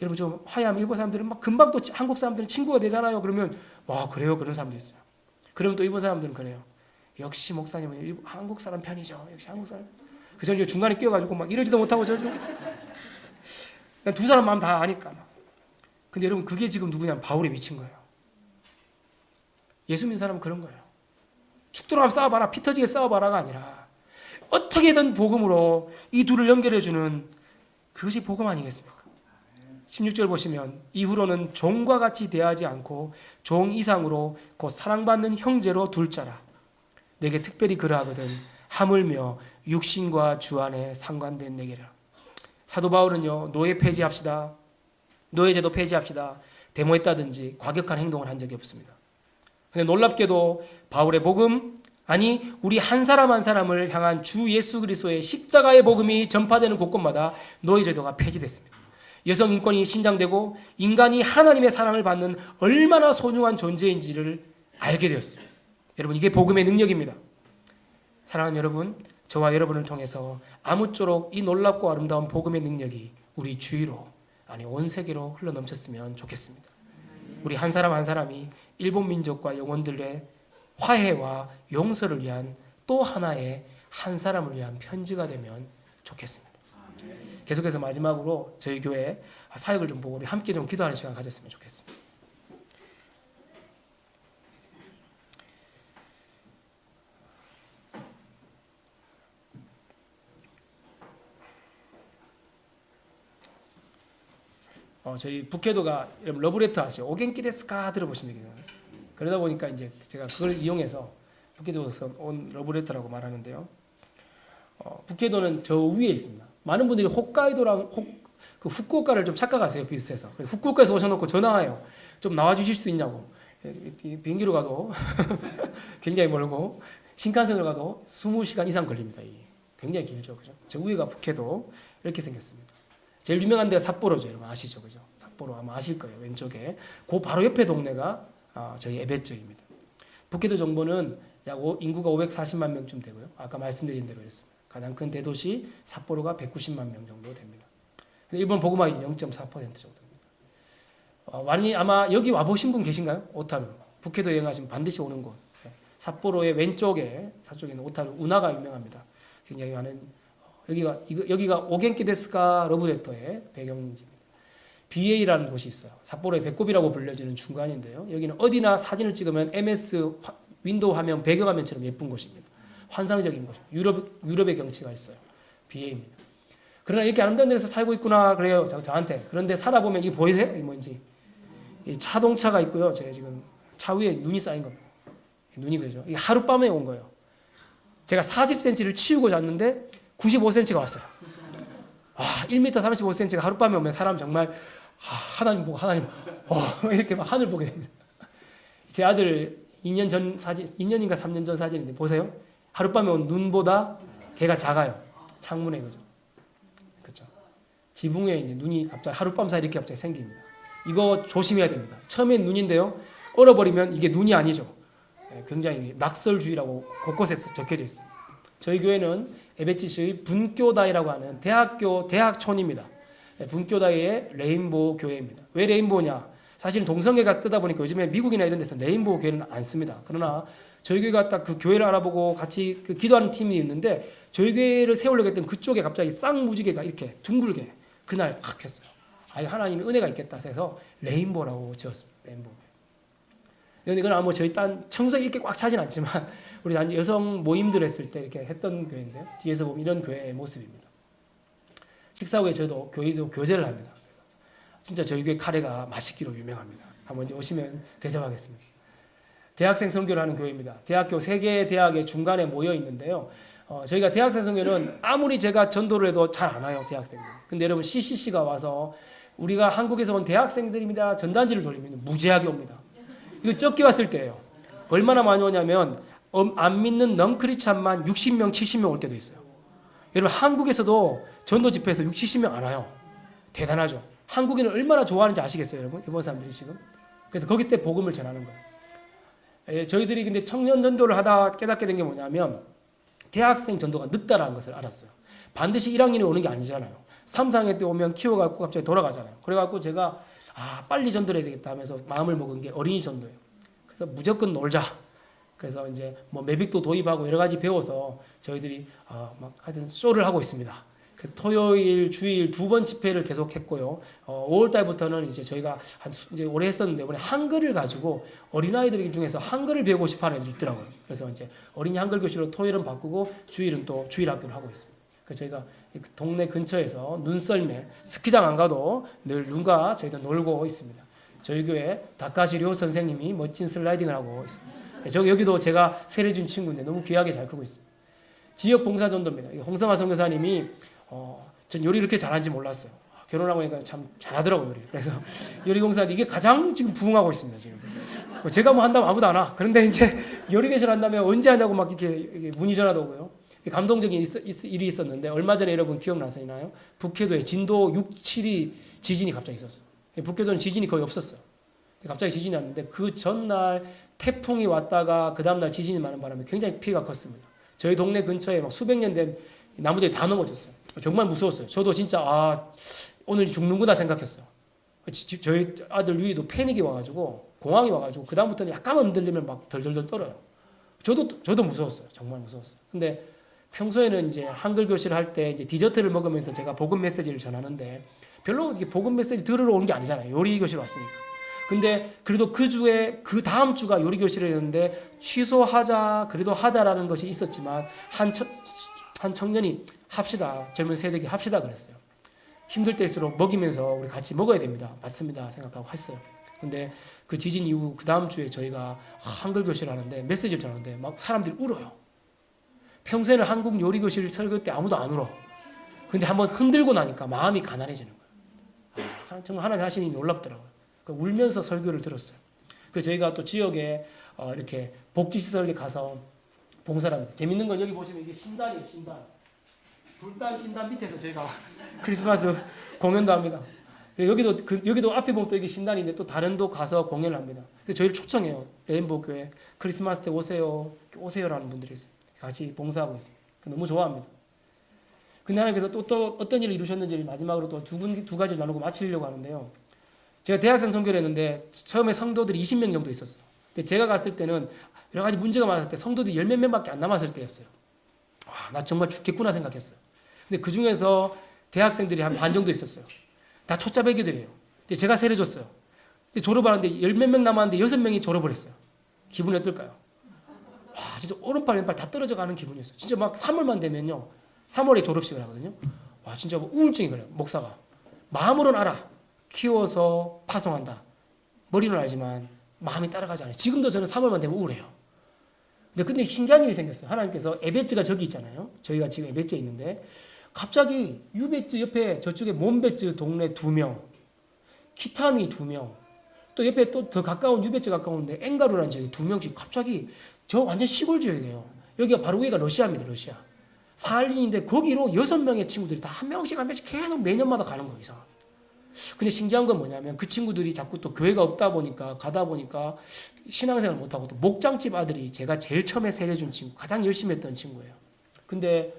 여러분 좀 화해하면 일본 사람들은 막 금방 또 한국 사람들은 친구가 되잖아요. 그러면 와 그래요, 그런 사람도 있어요. 그러면 또 일본 사람들은 그래요. 역시 목사님은 한국 사람 편이죠. 역시 한국 사람. 그저 중간에 끼어가지고 막 이러지도 못하고 저러지도 못하고. 두 사람 마음 다 아니까. 근데 여러분 그게 지금 누구냐면 바울에 미친 거예요. 예수 믿는 사람은 그런 거예요. 죽도록 싸워봐라, 피 터지게 싸워봐라가 아니라 어떻게든 복음으로 이 둘을 연결해주는 그것이 복음 아니겠습니까? 16절 보시면 이후로는 종과 같이 대하지 않고 종 이상으로 곧 사랑받는 형제로 둘 자라. 내게 특별히 그러하거든 하물며 육신과 주 안에 상관된 내게라. 사도 바울은요, 노예 폐지합시다, 노예제도 폐지합시다, 데모했다든지 과격한 행동을 한 적이 없습니다. 근데 놀랍게도 바울의 복음, 아니 우리 한 사람 한 사람을 향한 주 예수 그리스도의 십자가의 복음이 전파되는 곳곳마다 노예제도가 폐지됐습니다. 여성 인권이 신장되고 인간이 하나님의 사랑을 받는 얼마나 소중한 존재인지를 알게 되었어요. 여러분 이게 복음의 능력입니다. 사랑하는 여러분, 저와 여러분을 통해서 아무쪼록 이 놀랍고 아름다운 복음의 능력이 우리 주위로, 아니 온 세계로 흘러넘쳤으면 좋겠습니다. 우리 한 사람 한 사람이 일본 민족과 영혼들의 화해와 용서를 위한 또 하나의 한 사람을 위한 편지가 되면 좋겠습니다. 계속해서 마지막으로 저희 교회 사역을 좀 보고 우리 함께 좀 기도하는 시간 가졌으면 좋겠습니다. 저희 북해도가 여러분 러브레터 아시죠? 오겐키 데스까 들어보신 적 있나요? 그러다 보니까 이제 제가 그걸 이용해서 북해도에서 온 러브레터라고 말하는데요. 북해도는 저 위에 있습니다. 많은 분들이 홋카이도랑 그 후쿠오카를 좀 착각하세요. 비슷해서. 그래서 후쿠오카에서 오셔놓고 전화 와요. 좀 나와주실 수 있냐고. 비행기로 가도 굉장히 멀고 신칸센으로 가도 20시간 이상 걸립니다. 이게. 굉장히 길죠, 그죠? 저 위가 북해도 이렇게 생겼습니다. 제일 유명한 데가 삿포로죠, 여러분 아시죠, 그죠? 삿포로 아마 아실 거예요. 왼쪽에 그 바로 옆에 동네가 저희 에베츠입니다. 북해도 정부는 약 인구가 540만 명쯤 되고요. 아까 말씀드린 대로 이랬습니다. 가장 큰 대도시 삿포로가 190만 명 정도 됩니다. 일본 보고막이 0.4% 정도입니다. 많이 아마 여기 와보신 분 계신가요? 오타루. 북해도 여행하시면 반드시 오는 곳. 삿포로의 왼쪽에 서쪽에는 오타루 운하가 유명합니다. 굉장히 많은 여기가 오겐키 데스까 러브레터의 배경지입니다. BA라는 곳이 있어요. 삿포로의 배꼽이라고 불려지는 중간인데요. 여기는 어디나 사진을 찍으면 MS 윈도우 화면 배경화면처럼 예쁜 곳입니다. 환상적인 곳입니다. 유럽의 경치가 있어요. BA입니다. 그러나 이렇게 아름다운 데서 살고 있구나 그래요. 저한테. 그런데 살아보면 이게 보이세요? 이게 뭔지. 이 자동차가 있고요. 제가 지금 차 위에 눈이 쌓인 겁니다. 눈이 그죠? 이게 하룻밤에 온 거예요. 제가 40cm를 치우고 잤는데 95cm가 왔어요. 1m 35cm가 하룻밤에 오면 사람 정말 하나님 보고 하나님 이렇게 막 하늘 보게 됩니다. 제 아들 2년 전 사진, 2년인가 3년 전 사진인데 보세요. 하룻밤에 온 눈보다 걔가 작아요. 창문에 그죠? 그렇죠. 지붕 위에 있는 눈이 갑자기 하룻밤 사이 이렇게 갑자기 생깁니다. 이거 조심해야 됩니다. 처음엔 눈인데요. 얼어버리면 이게 눈이 아니죠. 굉장히 낙설주의라고 곳곳에 적혀져 있어요. 저희 교회는 에베치시의 분교다이라고 하는 대학촌입니다. 분교다이의 레인보우 교회입니다. 왜 레인보우냐? 사실 동성애가 뜨다 보니까 요즘에 미국이나 이런 데서 레인보우 교회는 안 씁니다. 그러나 저희 교회가 딱 그 교회를 알아보고 같이 그 기도하는 팀이 있는데 저희 교회를 세우려고 했던 그쪽에 갑자기 쌍무지개가 이렇게 둥글게 그날 확 했어요. 하나님의 은혜가 있겠다 해서 레인보우라고 지었습니다. 레인보우. 이건 아마 저희 딴 청소에 이렇게 꽉 차진 않지만 우리 단 여성 모임들 했을 때 이렇게 했던 교회인데 뒤에서 보면 이런 교회의 모습입니다. 식사 후에 저도 교회도 교제를 합니다. 진짜 저희 교회 카레가 맛있기로 유명합니다. 한번 이제 오시면 대접하겠습니다. 대학생 선교를 하는 교회입니다. 대학교 3개의 대학의 중간에 모여 있는데요. 저희가 대학생 선교는 아무리 제가 전도를 해도 잘 안 와요. 대학생들. 근데 여러분 CCC가 와서 우리가 한국에서 온 대학생들입니다. 전단지를 돌리면 무지하게 옵니다. 이거 적게 왔을 때예요. 얼마나 많이 오냐면 안 믿는 넌크리스찬만 60명, 70명 올 때도 있어요. 여러분 한국에서도 전도 집회에서 60, 70명 안 와요. 대단하죠. 한국인을 얼마나 좋아하는지 아시겠어요, 여러분? 일본 사람들이 지금. 그래서 거기 때 복음을 전하는 거예요. 저희들이 근데 청년 전도를 하다 깨닫게 된 게 뭐냐면 대학생 전도가 늦다라는 것을 알았어요. 반드시 1학년이 오는 게 아니잖아요. 3, 4학년 때 오면 키워갖고 갑자기 돌아가잖아요. 그래갖고 제가 빨리 전도를 해야 되겠다 하면서 마음을 먹은 게 어린이 전도예요. 그래서 무조건 놀자. 그래서 이제 뭐 매빅도 도입하고 여러 가지 배워서 저희들이 막 하여튼 쇼를 하고 있습니다. 그래서 토요일, 주일 2번 집회를 계속했고요. 5월 달부터는 이제 저희가 이제 오래 했었는데 이번에 한글을 가지고 어린아이들 중에서 한글을 배우고 싶어하는 애들이 있더라고요. 그래서 이제 어린이 한글 교실로 토요일은 바꾸고 주일은 또 주일 학교를 하고 있습니다. 그래서 저희가 동네 근처에서 눈썰매 스키장 안 가도 늘 눈과 저희도 놀고 있습니다. 저희 교회 다카시료 선생님이 멋진 슬라이딩을 하고 있습니다. 여기도 제가 세례준 친구인데 너무 귀하게 잘 크고 있습니다. 지역 봉사 전도입니다. 홍성아 선교사님이 전 요리 이렇게 잘하는지 몰랐어요. 결혼하고 나니까 참 잘하더라고요, 요리. 그래서 요리 봉사 이게 가장 지금 부흥하고 있습니다, 지금. 제가 뭐 한다면 아무도 안 와. 그런데 이제 요리 교실 한다면 언제 하냐고 막 이렇게 문의 전화도 오고요. 감동적인 일이 있었는데 얼마 전에 여러분 기억나시나요? 북해도에 진도 6, 7이 지진이 갑자기 있었어요. 북해도는 지진이 거의 없었어요. 갑자기 지진이 왔는데 그 전날 태풍이 왔다가 그 다음날 지진이 많은 바람에 굉장히 피해가 컸습니다. 저희 동네 근처에 막 수백 년 된 나무들이 다 넘어졌어요. 정말 무서웠어요. 저도 진짜 오늘 죽는구나 생각했어요. 저희 아들 유이도 패닉이 와가지고 공황이 와가지고 그 다음부터는 약간만 흔들리면 막 덜덜덜 떨어요. 저도 무서웠어요. 정말 무서웠어요. 근데 평소에는 이제 한글 교실을 할 때 이제 디저트를 먹으면서 제가 복음 메시지를 전하는데 별로 이렇게 복음 메시지 들으러 오는 게 아니잖아요. 요리 교실 왔으니까. 근데 그래도 그 주에 그 다음 주가 요리 교실이었는데 그래도 하자라는 것이 있었지만 한 청년이 합시다. 젊은 세대기 합시다 그랬어요. 힘들 때일수록 먹이면서 우리 같이 먹어야 됩니다. 맞습니다. 생각하고 했어요. 근데 그 지진 이후 그 다음 주에 저희가 한글 교실을 하는데 메시지를 전하는데 막 사람들이 울어요. 평소에는 한국 요리 교실 설교 때 아무도 안 울어. 근데 한번 흔들고 나니까 마음이 가난해지는 거예요. 정말 하나님 하시는 일이 놀랍더라고요. 그러니까 울면서 설교를 들었어요. 그래서 저희가 또 지역에 이렇게 복지시설에 가서 봉사를 합니다. 재밌는 건 여기 보시면 이게 신단이에요. 신단. 불단 신단 밑에서 저희가 크리스마스 공연도 합니다. 여기도 앞에 보면 또 이게 신단인데 또 다른 도 가서 공연을 합니다. 근데 저희를 초청해요. 레인보우 교회 크리스마스 때 오세요라는 분들이 있어요. 같이 봉사하고 있어요. 너무 좋아합니다. 근데 하나님께서 또 어떤 일을 이루셨는지 마지막으로 또 두 가지를 나누고 마치려고 하는데요. 제가 대학생 선교를 했는데 처음에 성도들이 20명 정도 있었어요. 근데 제가 갔을 때는 여러 가지 문제가 많았을 때 성도들이 10몇 명밖에 안 남았을 때였어요. 와, 나 정말 죽겠구나 생각했어요. 근데 그 중에서 대학생들이 한 반 정도 있었어요. 다 초짜배기들이에요. 근데 제가 세례줬어요. 졸업하는데 10몇 명 남았는데 6명이 졸업을 했어요. 기분이 어떨까요? 와, 진짜 오른팔 왼팔 다 떨어져 가는 기분이었어요. 진짜 막 3월만 되면요. 3월에 졸업식을 하거든요. 와, 진짜 우울증이 걸려요. 목사가. 마음으로는 알아. 키워서 파송한다. 머리는 알지만 마음이 따라가지 않아요. 지금도 저는 3월만 되면 우울해요. 근데 신기한 일이 생겼어요. 하나님께서 에베츠가 저기 있잖아요. 저희가 지금 에베츠에 있는데 갑자기 유베츠 옆에 저쪽에 몬베츠 동네 2명, 키타미 2명, 또 옆에 또 더 가까운 유베츠 가까운데 엥가루라는 지역에 2명씩 갑자기 저 완전 시골 지역이에요. 여기가 바로 위가 러시아입니다. 러시아. 사할린인데 거기로 6명의 친구들이 다 한 명씩 계속 매년마다 가는 거예요. 이상. 근데 신기한 건 뭐냐면 그 친구들이 자꾸 또 교회가 없다 보니까 가다 보니까 신앙생활 못하고 또 목장집 아들이 제가 제일 처음에 세례준 친구, 가장 열심히 했던 친구예요. 근데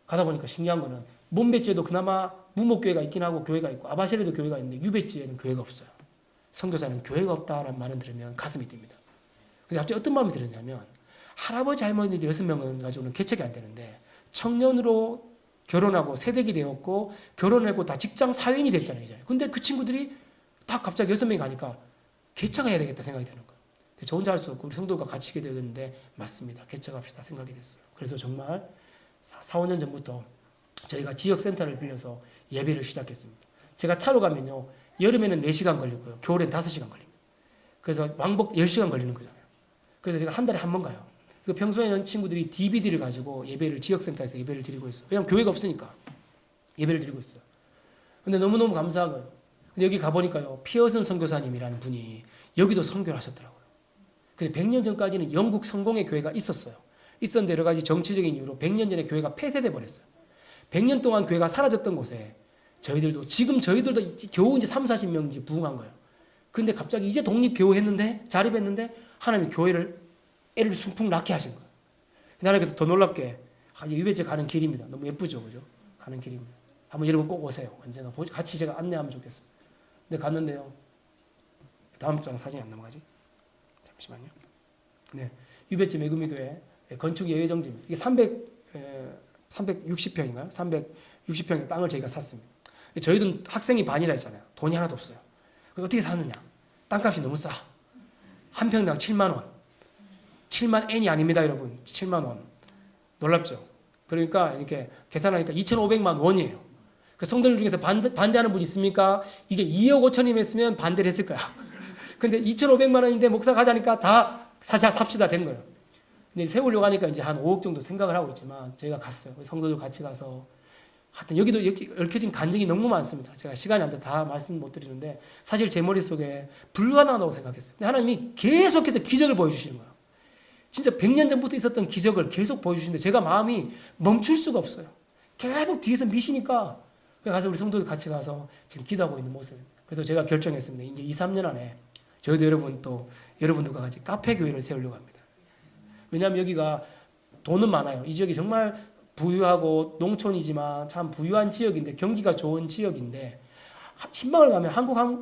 가다 보니까 신기한 거는 몬베츠에도 그나마 무목교회가 있긴 하고 교회가 있고 아바시레도 교회가 있는데 유베츠에는 교회가 없어요. 선교사는 교회가 없다라는 말을 들으면 가슴이 뜁니다. 근데 갑자기 어떤 마음이 들었냐면 할아버지 할머니들 6명을 가지고는 개척이 안 되는데 청년으로 결혼하고 세대기 되었고 결혼하고 다 직장 사회인이 됐잖아요. 이제. 근데 그 친구들이 다 갑자기 6명이 가니까 개척해야 되겠다 생각이 드는 거예요. 저 혼자 할 수 없고 우리 성도가 같이 하게 되었는데 맞습니다. 개척합시다 생각이 됐어요. 그래서 정말 4, 5년 전부터 저희가 지역센터를 빌려서 예배를 시작했습니다. 제가 차로 가면요. 여름에는 4시간 걸리고요. 겨울엔 5시간 걸립니다. 그래서 왕복 10시간 걸리는 거잖아요. 그래서 제가 한 달에 한 번 가요. 평소에는 친구들이 DVD를 가지고 예배를 지역센터에서 예배를 드리고 있어요. 왜냐하면 교회가 없으니까 예배를 드리고 있어요. 근데 너무너무 감사한 거예요. 근데 여기 가보니까요. 피어슨 선교사님이라는 분이 여기도 선교를 하셨더라고요. 근데 100년 전까지는 영국 성공의 교회가 있었어요. 있었는데 여러 가지 정치적인 이유로 100년 전에 교회가 폐쇄돼 버렸어요. 100년 동안 교회가 사라졌던 곳에 저희들도 겨우 이제 3, 40명 이제 부흥한 거예요. 근데 갑자기 이제 독립교회했는데 자립했는데 하나님이 교회를 애를 순풍 낳게 하신 거예요. 하나님께서 더 놀랍게 유배지 가는 길입니다. 너무 예쁘죠, 그죠? 가는 길입니다. 한번 여러분 꼭 오세요. 언제나 같이 제가 안내하면 좋겠어요. 근데 갔는데요. 다음 장 사진이 안 넘어가지? 잠시만요. 네, 유배지 메구미 교회 건축 예외정지입니다. 이게 360평인가요? 360평의 땅을 저희가 샀습니다. 저희도 학생이 반이라 했잖아요. 돈이 하나도 없어요. 어떻게 사느냐? 땅값이 너무 싸. 한 평당 7만 원. 7만 N이 아닙니다, 여러분. 7만 원. 놀랍죠? 그러니까 이렇게 계산하니까 2,500만 원이에요. 그 성도들 중에서 반대하는 분 있습니까? 이게 2억 5천이면 했으면 반대를 했을 거야. 근데 2,500만 원인데 목사 가자니까 다 삽시다 된 거예요. 근데 세우려고 하니까 이제 한 5억 정도 생각을 하고 있지만 저희가 갔어요. 성도들 같이 가서 하여튼 여기도 이렇게 얽혀진 간증이 너무 많습니다. 제가 시간이 안 돼 다 말씀 못 드리는데 사실 제 머릿속에 불가능하다고 생각했어요. 근데 하나님이 계속해서 기적을 보여주시는 거예요. 진짜 100년 전부터 있었던 기적을 계속 보여주시는데 제가 마음이 멈출 수가 없어요. 계속 뒤에서 미시니까 가서 우리 성도들 같이 가서 지금 기도하고 있는 모습입니다. 그래서 제가 결정했습니다. 이제 2, 3년 안에 저희도 여러분들과 같이 카페 교회를 세우려고 합니다. 왜냐하면 여기가 돈은 많아요. 이 지역이 정말 부유하고 농촌이지만 참 부유한 지역인데 경기가 좋은 지역인데 신방을 가면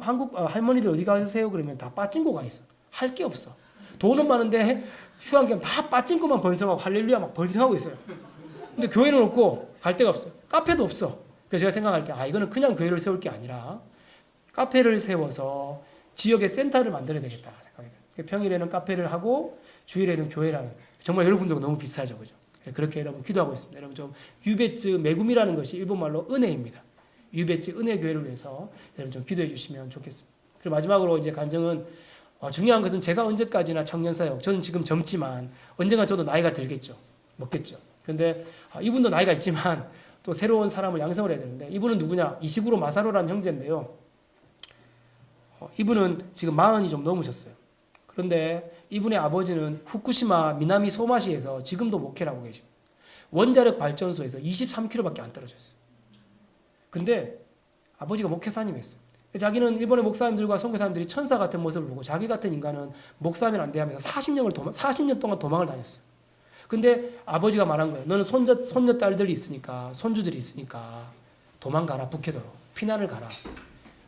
한국 할머니들 어디 가세요? 그러면 다 빠찡코가 있어. 할 게 없어. 돈은 많은데 휴양겸 다 빠찡코만 번성하고 할렐루야 막 번성하고 있어요. 근데 교회는 없고 갈 데가 없어. 카페도 없어. 그래서 제가 생각할 때 이거는 그냥 교회를 세울 게 아니라 카페를 세워서 지역의 센터를 만들어야 되겠다 생각이 들어요. 평일에는 카페를 하고 주일에는 교회라는 정말 여러분들과 너무 비슷하죠, 그죠? 그렇게 여러분 기도하고 있습니다. 여러분 좀 유베츠 메굼이라는 것이 일본말로 은혜입니다. 유배지 은혜교회를 위해서 여러분 좀 기도해 주시면 좋겠습니다. 그리고 마지막으로 이제 간증은 중요한 것은 제가 언제까지나 청년사역, 저는 지금 젊지만 언젠가 저도 나이가 들겠죠. 먹겠죠. 근데 이분도 나이가 있지만 또 새로운 사람을 양성을 해야 되는데 이분은 누구냐? 이시구로 마사로라는 형제인데요. 이분은 지금 40이 좀 넘으셨어요. 그런데 이분의 아버지는 후쿠시마 미나미 소마시에서 지금도 목회를 하고 계십니다. 원자력 발전소에서 23km밖에 안 떨어졌어요. 근데 아버지가 목회사님이었어요. 자기는 일본의 목사님들과 선교사님들이 천사 같은 모습을 보고 자기 같은 인간은 목사면 안 돼 하면서 40년 동안 도망을 다녔어요. 근데 아버지가 말한 거예요. 너는 손녀 딸들이 있으니까, 손주들이 있으니까 도망가라, 북해도로. 피난을 가라.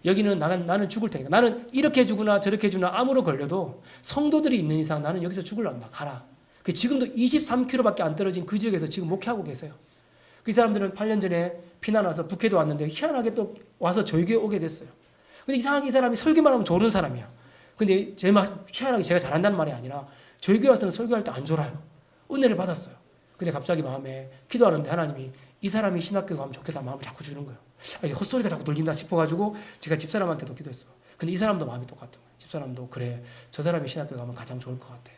여기는 나는 죽을 테니까. 나는 이렇게 죽으나 저렇게 죽으나 암으로 걸려도 성도들이 있는 이상 나는 여기서 죽을란다. 가라. 지금도 23km밖에 안 떨어진 그 지역에서 지금 목회하고 계세요. 그 사람들은 8년 전에 피난 와서 북해도 왔는데 희한하게 또 와서 저희 교회 오게 됐어요. 근데 이상하게 이 사람이 설교만 하면 좋은 사람이야. 근데 희한하게 제가 잘한다는 말이 아니라 저희 교회 와서는 설교할 때 안 졸아요. 은혜를 받았어요. 근데 갑자기 마음에 기도하는데 하나님이 이 사람이 신학교 가면 좋겠다 마음을 자꾸 주는 거예요. 헛소리가 자꾸 들린다 싶어가지고 제가 집사람한테도 기도했어요. 근데 이 사람도 마음이 똑같은 거예요. 집사람도 그래 저 사람이 신학교 가면 가장 좋을 것 같아.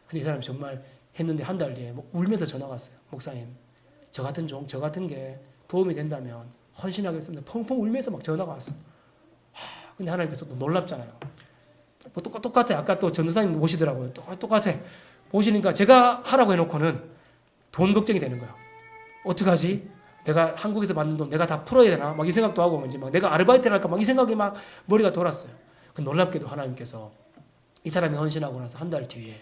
근데 이 사람이 정말 했는데 한 달 뒤에 울면서 전화가 왔어요. 목사님 저 같은 게 도움이 된다면 헌신하겠습니다. 펑펑 울면서 막 전화가 왔어요. 근데 하나님께서 또 놀랍잖아요. 뭐 똑같아. 아까 또 전도사님 모시더라고요. 똑같아. 보시니까 제가 하라고 해놓고는 돈 걱정이 되는 거야. 어떡하지? 내가 한국에서 받는 돈 내가 다 풀어야 되나? 막 이 생각도 하고 이제 막 내가 아르바이트를 할까? 막 이 생각이 막 머리가 돌았어요. 그 놀랍게도 하나님께서 이 사람이 헌신하고 나서 한 달 뒤에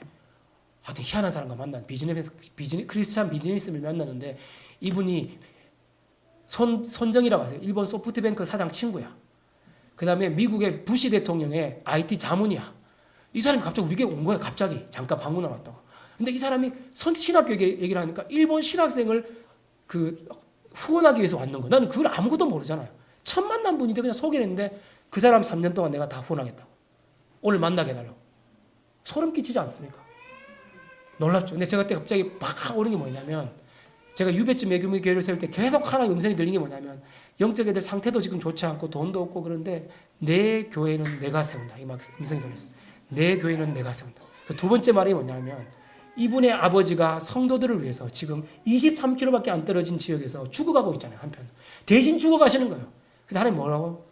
하여튼 희한한 사람과 만난 크리스찬 비즈니스를 만났는데 이분이 손정이라고 하세요. 일본 소프트뱅크 사장 친구야. 그 다음에 미국의 부시 대통령의 IT 자문이야. 이 사람이 갑자기 우리 교회 온 거야. 갑자기 잠깐 방문하러 왔다고. 근데 이 사람이 신학교 얘기를 하니까 일본 신학생을 후원하기 위해서 왔는 거야. 나는 그걸 아무것도 모르잖아요. 첫 만난 분인데 그냥 소개를 했는데 그 사람 3년 동안 내가 다 후원하겠다고. 오늘 만나게 해달라고. 소름 끼치지 않습니까? 놀랍죠. 근데 제가 그때 갑자기 팍 오는 게 뭐냐면 제가 유배쯤 매규모 교회를 세울 때 계속 하나님 음성이 들린 게 뭐냐면 영적 애들 상태도 지금 좋지 않고 돈도 없고 그런데 내 교회는 내가 세운다. 이 막 음성이 들렸어요. 내 교회는 내가 세운다. 두 번째 말이 뭐냐면 이분의 아버지가 성도들을 위해서 지금 23km밖에 안 떨어진 지역에서 죽어가고 있잖아요. 한편 대신 죽어가시는 거예요. 근데 하나님 뭐라고?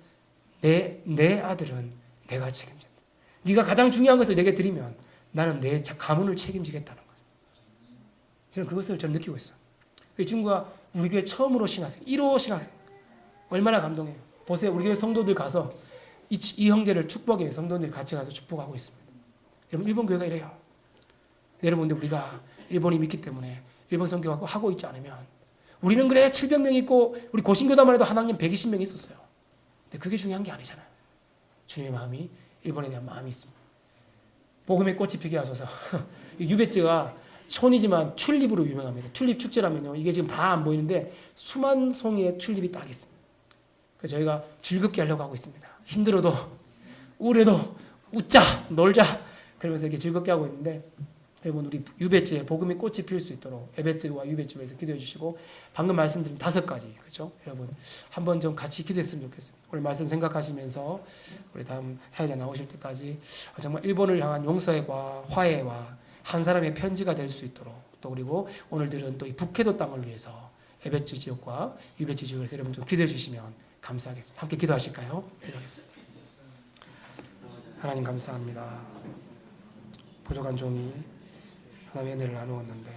내 아들은 내가 책임진다. 네가 가장 중요한 것을 내게 드리면 나는 내 가문을 책임지겠다는 거죠. 저는 그것을 좀 느끼고 있어요. 이 친구가 우리 교회 처음으로 신학생, 1호 신학생. 얼마나 감동해요. 보세요. 우리 교회 성도들 가서 이 형제를 축복해 요 성도들 같이 가서 축복하고 있습니다. 여러분 일본 교회가 이래요. 여러분들 우리가 일본이 믿기 때문에 일본 선교하고 하고 있지 않으면 우리는 그래 700명 있고 우리 고신교단만 해도 한 학년 120명 있었어요. 근데 그게 중요한 게 아니잖아요. 주님의 마음이 일본에 대한 마음이 있습니다. 복음의 꽃이 피게 하소서. 유배지가 촌이지만 튤립으로 유명합니다. 튤립 축제라면요. 이게 지금 다 안 보이는데 수만 송이의 튤립이 딱 있습니다. 그래서 저희가 즐겁게 하려고 하고 있습니다. 힘들어도 우울해도 웃자 놀자 그러면서 이렇게 즐겁게 하고 있는데 여러분 우리 유배지에 복음의 꽃이 필 수 있도록 에베츠와 유배지를 위해서 기도해 주시고 방금 말씀드린 5가지 그렇죠? 여러분 한번 좀 같이 기도했으면 좋겠습니다. 오늘 말씀 생각하시면서 우리 다음 사회자 나오실 때까지 정말 일본을 향한 용서와 화해와 한 사람의 편지가 될 수 있도록 또 그리고 오늘 들은 또 이 북해도 땅을 위해서 에베츠 지역과 유배지 지역에서 여러분 좀 기도해 주시면 감사하겠습니다. 함께 기도하실까요? 기도하겠습니다. 하나님 감사합니다. 부족한 종이 하나님의 은혜를 나누었는데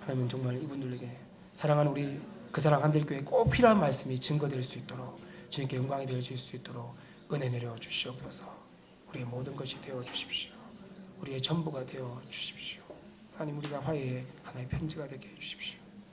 하나님은 정말 이분들에게 사랑하는 우리 그 사랑 한들교회 꼭 필요한 말씀이 증거될 수 있도록 주님께 영광이 되어질 수 있도록 은혜 내려 주시옵소서. 우리의 모든 것이 되어 주십시오. 우리의 전부가 되어 주십시오. 하나님 우리가 화해의 하나의 편지가 되게 해 주십시오.